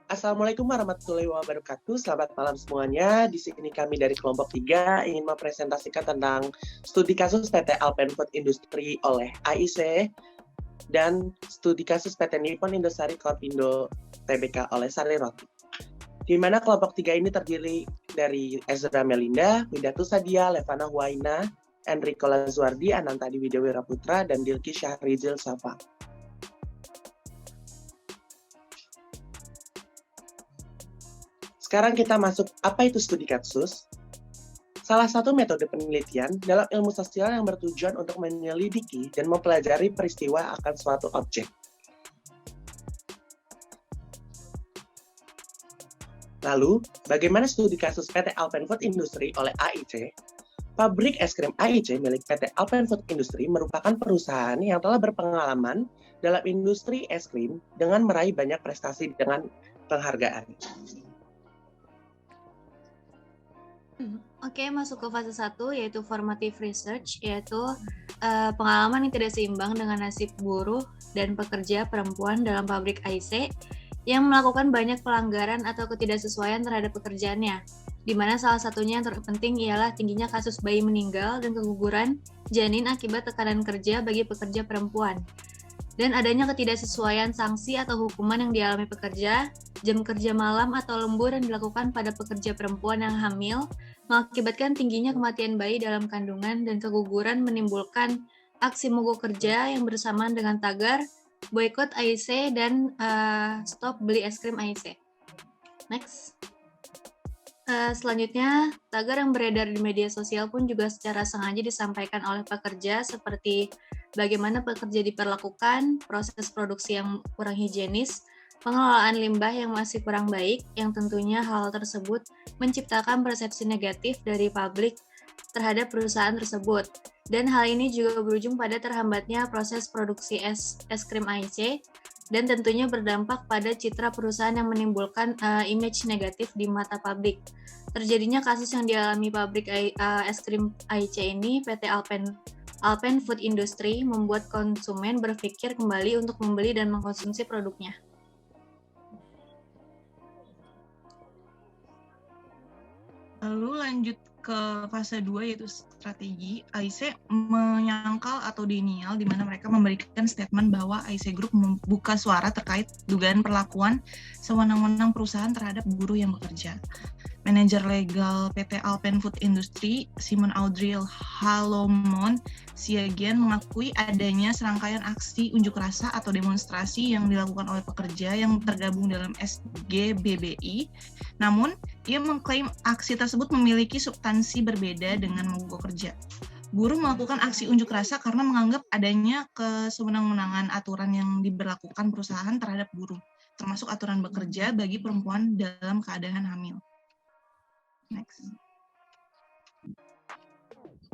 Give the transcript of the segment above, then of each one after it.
Assalamualaikum warahmatullahi wabarakatuh. Selamat malam semuanya. Di sini kami dari kelompok 3 ingin mempresentasikan tentang studi kasus PT Alpen Food Industry oleh AIC dan studi kasus PT Nippon Indosari Corpindo Tbk oleh Sari Roti. Di mana kelompok 3 ini terdiri dari Ezra Melinda, Widatu Sadia, Levana Huwaina, Enrico Lazuardi, Anantadi Widewira Putra, dan Dilki Syahrizil Safa. Sekarang kita masuk, apa itu studi kasus? Salah satu metode penelitian dalam ilmu sosial yang bertujuan untuk menyelidiki dan mempelajari peristiwa akan suatu objek. Lalu, bagaimana studi kasus PT Alpen Food Industry oleh AIC? Pabrik es krim AIC milik PT Alpen Food Industry merupakan perusahaan yang telah berpengalaman dalam industri es krim dengan meraih banyak prestasi dengan penghargaan. Oke, masuk ke fase 1 yaitu formative research, yaitu pengalaman yang tidak seimbang dengan nasib buruh dan pekerja perempuan dalam pabrik AIC yang melakukan banyak pelanggaran atau ketidaksesuaian terhadap pekerjaannya, di mana salah satunya yang terpenting ialah tingginya kasus bayi meninggal dan keguguran janin akibat tekanan kerja bagi pekerja perempuan, dan adanya ketidaksesuaian sanksi atau hukuman yang dialami pekerja, jam kerja malam atau lembur yang dilakukan pada pekerja perempuan yang hamil, mengakibatkan tingginya kematian bayi dalam kandungan dan keguguran menimbulkan aksi mogok kerja yang bersamaan dengan tagar boykot AIC dan stop beli es krim AIC. Next. Selanjutnya, tagar yang beredar di media sosial pun juga secara sengaja disampaikan oleh pekerja seperti bagaimana pekerja diperlakukan, proses produksi yang kurang higienis, pengelolaan limbah yang masih kurang baik, yang tentunya hal tersebut menciptakan persepsi negatif dari publik terhadap perusahaan tersebut. Dan hal ini juga berujung pada terhambatnya proses produksi es krim AIC, dan tentunya berdampak pada citra perusahaan yang menimbulkan image negatif di mata publik. Terjadinya kasus yang dialami pabrik es krim AIC ini, PT Alpen Food Industry membuat konsumen berpikir kembali untuk membeli dan mengkonsumsi produknya. Lalu lanjut ke fase 2 yaitu strategi. AIC menyangkal atau denial di mana mereka memberikan statement bahwa AIC Group membuka suara terkait dugaan perlakuan sewenang-wenang perusahaan terhadap buruh yang bekerja. Manajer legal PT Alpen Food Industry, Simon Audriel Halomon Siagian, mengakui adanya serangkaian aksi unjuk rasa atau demonstrasi yang dilakukan oleh pekerja yang tergabung dalam SGBBI. Namun, ia mengklaim aksi tersebut memiliki substansi berbeda dengan mogok kerja. Buruh melakukan aksi unjuk rasa karena menganggap adanya kesewenang-wenangan aturan yang diberlakukan perusahaan terhadap buruh, termasuk aturan bekerja bagi perempuan dalam keadaan hamil. Next.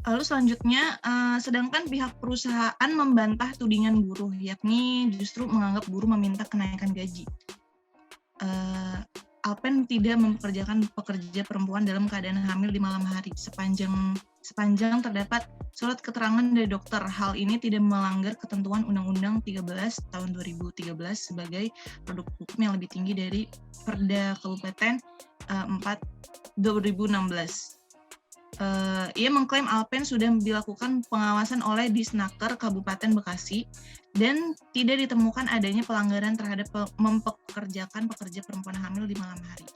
Lalu selanjutnya, sedangkan pihak perusahaan membantah tudingan buruh, yakni justru menganggap buruh meminta kenaikan gaji. Alpen tidak mempekerjakan pekerja perempuan dalam keadaan hamil di malam hari. Sepanjang terdapat surat keterangan dari dokter, hal ini tidak melanggar ketentuan Undang-Undang 13 tahun 2013 sebagai produk hukum yang lebih tinggi dari Perda Kabupaten 4/2016. Ia mengklaim Alpen sudah dilakukan pengawasan oleh Disnaker Kabupaten Bekasi dan tidak ditemukan adanya pelanggaran terhadap mempekerjakan pekerja perempuan hamil di malam hari.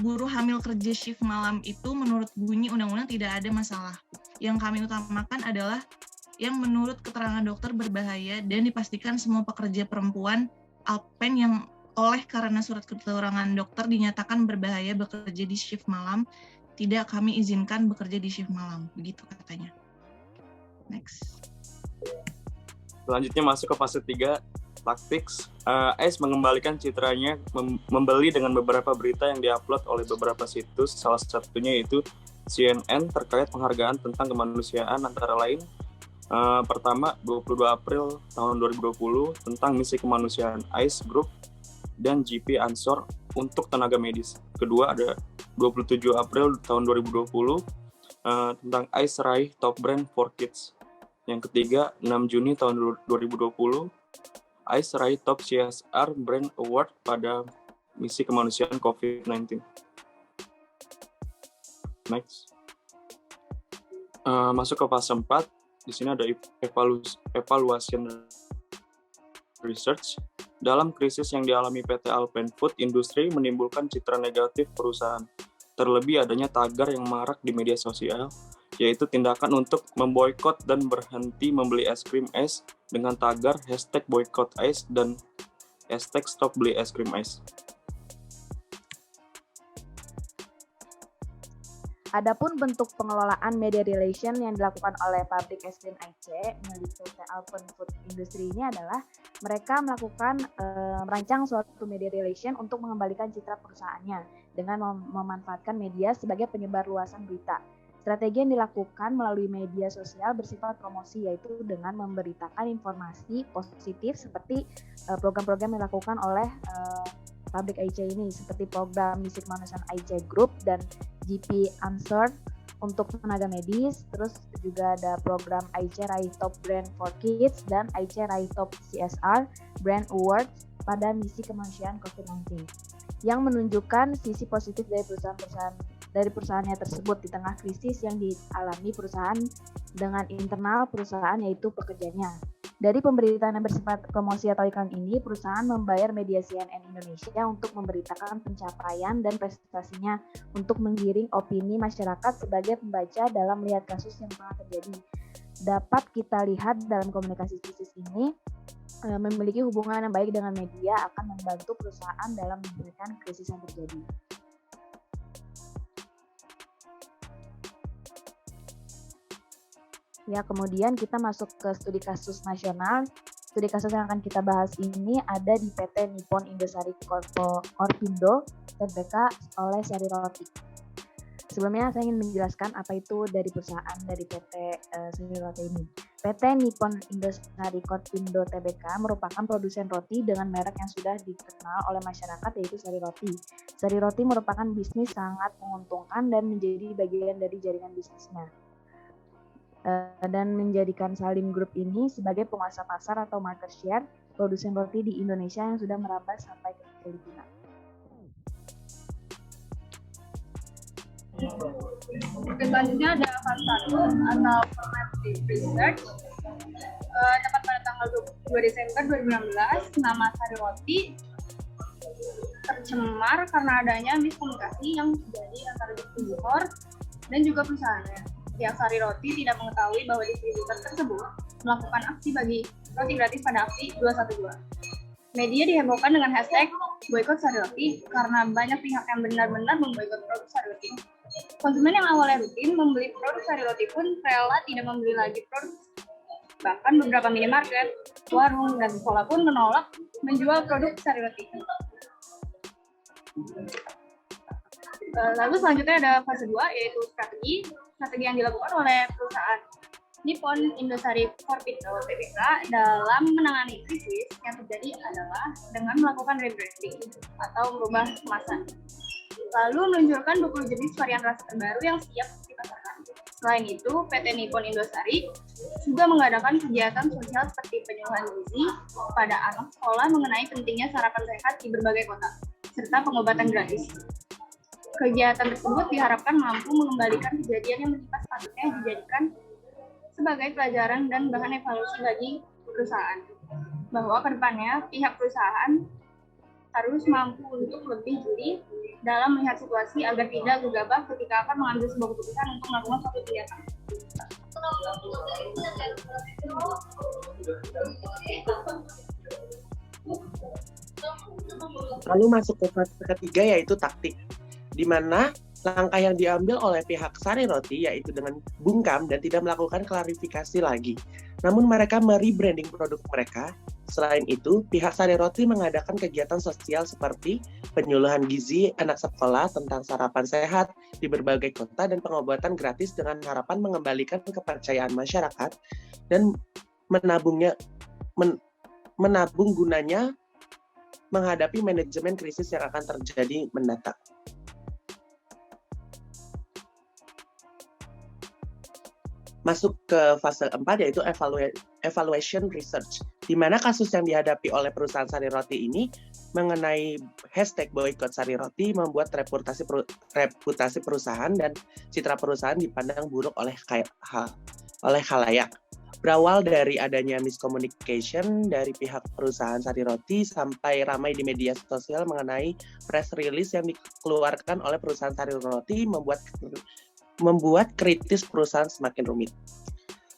Buruh hamil kerja shift malam itu menurut bunyi undang-undang tidak ada masalah. Yang kami utamakan adalah yang menurut keterangan dokter berbahaya dan dipastikan semua pekerja perempuan Alpen yang oleh karena surat keterangan dokter dinyatakan berbahaya bekerja di shift malam, tidak kami izinkan bekerja di shift malam, begitu katanya. Next. Selanjutnya masuk ke fase 3, tactics. AIC mengembalikan citranya membeli dengan beberapa berita yang diupload oleh beberapa situs, salah satunya yaitu CNN terkait penghargaan tentang kemanusiaan antara lain. Pertama, 22 April tahun 2020 tentang misi kemanusiaan AIC Group dan GP Ansor untuk tenaga medis. Kedua ada 27 April tahun 2020 tentang AIC raih Top Brand for Kids. Yang ketiga, 6 Juni tahun 2020, ICE raih Top CSR Brand Award pada misi kemanusiaan COVID-19. Next. Masuk ke fase 4, di sini ada evaluation research. Dalam krisis yang dialami PT Alpen Food Industry menimbulkan citra negatif perusahaan. Terlebih adanya tagar yang marak di media sosial, yaitu tindakan untuk memboikot dan berhenti membeli es krim Ice dengan tagar #boycott Ice dan #stop beli es krim Ice. Adapun bentuk pengelolaan media relation yang dilakukan oleh pabrik es krim IC milik PT Alpen Food Industry ini adalah mereka melakukan merancang suatu media relation untuk mengembalikan citra perusahaannya dengan memanfaatkan media sebagai penyebar luasan berita. Strategi yang dilakukan melalui media sosial bersifat promosi, yaitu dengan memberitakan informasi positif seperti program-program yang dilakukan oleh pabrik IC ini, seperti program misi kemanusiaan IC Group dan GP Answer untuk tenaga medis, terus juga ada program IC Raih Top Brand for Kids dan IC Raih Top CSR Brand Awards pada misi kemanusiaan COVID-19 yang menunjukkan sisi positif dari perusahaannya tersebut di tengah krisis yang dialami perusahaan dengan internal perusahaan, yaitu pekerjanya. Dari pemberitaan yang bersifat promosi atau iklan ini, perusahaan membayar media CNN Indonesia untuk memberitakan pencapaian dan prestasinya untuk menggiring opini masyarakat sebagai pembaca dalam melihat kasus yang pernah terjadi. Dapat kita lihat dalam komunikasi krisis ini, memiliki hubungan yang baik dengan media akan membantu perusahaan dalam menyelesaikan krisis yang terjadi. Ya, kemudian kita masuk ke studi kasus nasional. Studi kasus yang akan kita bahas ini ada di PT Nippon Indosari Korpindo Tbk oleh Sari Roti. Sebelumnya saya ingin menjelaskan apa itu dari perusahaan dari PT Sari Roti ini. PT Nippon Indosari Korpindo Tbk merupakan produsen roti dengan merek yang sudah dikenal oleh masyarakat, yaitu Sari Roti. Sari Roti merupakan bisnis sangat menguntungkan dan menjadi bagian dari jaringan bisnisnya. Dan menjadikan Salim Group ini sebagai penguasa pasar atau market share produsen roti di Indonesia yang sudah merambah sampai ke Filipina. Oke, selanjutnya ada fase 1 atau formative research. Tepat pada tanggal 22 Desember 2016, nama Sari Roti tercemar karena adanya miskomunikasi yang terjadi antara distributor dan juga perusahaannya. Pihak Sari Roti tidak mengetahui bahwa distributor tersebut melakukan aksi bagi roti gratis pada aksi 212. Media dihebohkan dengan hashtag boykot Sari Roti karena banyak pihak yang benar-benar memboikot produk Sari Roti. Konsumen yang awalnya rutin membeli produk Sari Roti pun rela tidak membeli lagi produk. Bahkan beberapa minimarket, warung, dan sekolah pun menolak menjual produk Sari Roti. Lalu selanjutnya ada fase 2, yaitu strategi yang dilakukan oleh perusahaan Nippon Indosari Korpindo Tbk dalam menangani krisis yang terjadi adalah dengan melakukan rebranding atau merubah kemasan. Lalu meluncurkan 20 jenis varian rasa terbaru yang siap dipasarkan. Selain itu, PT Nippon Indosari juga mengadakan kegiatan sosial seperti penyuluhan gizi pada anak sekolah mengenai pentingnya sarapan sehat di berbagai kota, serta pengobatan gratis. Kegiatan tersebut diharapkan mampu mengembalikan kejadian yang menimpa sepatutnya dijadikan sebagai pelajaran dan bahan evaluasi bagi perusahaan. Bahwa ke depannya pihak perusahaan harus mampu untuk lebih jeli dalam melihat situasi agar tidak gegabah ketika akan mengambil sebuah keputusan untuk melakukan suatu kegiatan. Lalu masuk ke fase ketiga, yaitu taktik, di mana langkah yang diambil oleh pihak Sari Roti yaitu dengan bungkam dan tidak melakukan klarifikasi lagi. Namun mereka merebranding produk mereka. Selain itu, pihak Sari Roti mengadakan kegiatan sosial seperti penyuluhan gizi anak sekolah tentang sarapan sehat di berbagai kota dan pengobatan gratis dengan harapan mengembalikan kepercayaan masyarakat dan menabung gunanya menghadapi manajemen krisis yang akan terjadi mendatang. masuk ke fase 4 yaitu evaluation research, di mana kasus yang dihadapi oleh perusahaan sari roti ini mengenai hashtag boykot sari roti membuat reputasi perusahaan dan citra perusahaan dipandang buruk oleh khalayak. Berawal dari adanya miscommunication dari pihak perusahaan sari roti sampai ramai di media sosial mengenai press release yang dikeluarkan oleh perusahaan sari roti membuat kritis perusahaan semakin rumit.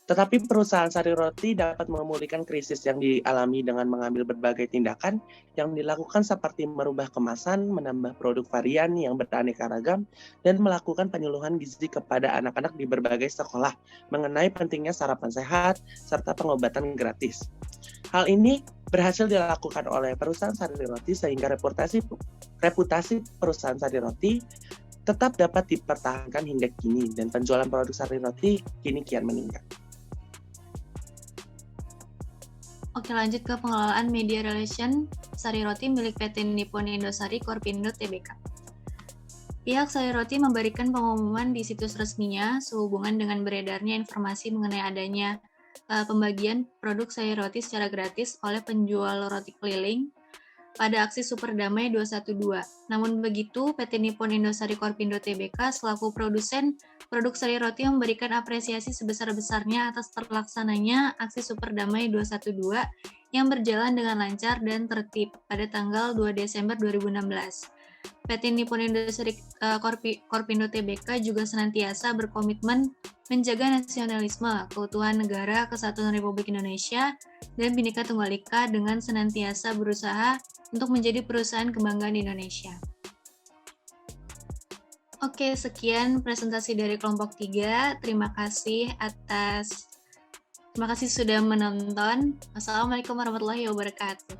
Tetapi perusahaan sari roti dapat memulihkan krisis yang dialami dengan mengambil berbagai tindakan yang dilakukan seperti merubah kemasan, menambah produk varian yang beraneka ragam, dan melakukan penyuluhan gizi kepada anak-anak di berbagai sekolah mengenai pentingnya sarapan sehat serta pengobatan gratis. Hal ini berhasil dilakukan oleh perusahaan sari roti sehingga reputasi perusahaan sari roti tetap dapat dipertahankan hingga kini dan penjualan produk sari roti kini kian meningkat. Oke, lanjut ke pengelolaan media relation sari roti milik PT Nippon Indosari Corpindo Tbk. Pihak sari roti memberikan pengumuman di situs resminya sehubungan dengan beredarnya informasi mengenai adanya pembagian produk sari roti secara gratis oleh penjual roti keliling pada aksi Super Damai 212. Namun begitu, PT Nippon Indosari Corpindo Tbk selaku produsen produk sari roti memberikan apresiasi sebesar-besarnya atas terlaksananya aksi Super Damai 212 yang berjalan dengan lancar dan tertib pada tanggal 2 Desember 2016. PT Nippon Indosari Corpindo Tbk juga senantiasa berkomitmen menjaga nasionalisme, keutuhan negara, kesatuan Republik Indonesia, dan Bhinneka Tunggal Ika dengan senantiasa berusaha untuk menjadi perusahaan kebanggaan Indonesia. Oke, sekian presentasi dari kelompok 3. Terima kasih sudah menonton. Wassalamualaikum warahmatullahi wabarakatuh.